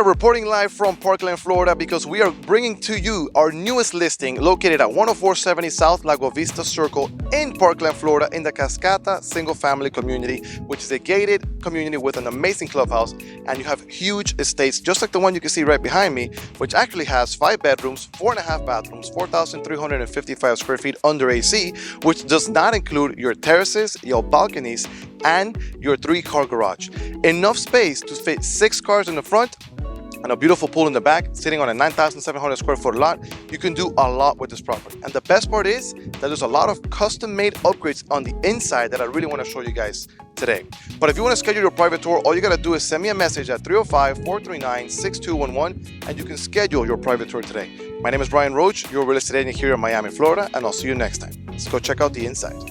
are reporting live from Parkland, Florida, because we are bringing to you our newest listing located at 10470 South Lago Vista Circle in Parkland, Florida, in the CASCATA single-family community, which is a gated community with an amazing clubhouse. And you have huge estates, just like the one you can see right behind me, which actually has 5 bedrooms, 4.5 bathrooms, 4,355 square feet under AC, which does not include your terraces, your balconies, and your 3-car garage. Enough space to fit 6 cars in the front and a beautiful pool in the back, sitting on a 9,700 square foot lot. You can do a lot with this property. And the best part is that there's a lot of custom-made upgrades on the inside that I really want to show you guys today. But if you want to schedule your private tour, all you got to do is send me a message at 305-439-6211, and you can schedule your private tour today. My name is Bryan Roach, your real estate agent here in Miami, Florida, and I'll see you next time. Let's go check out the inside.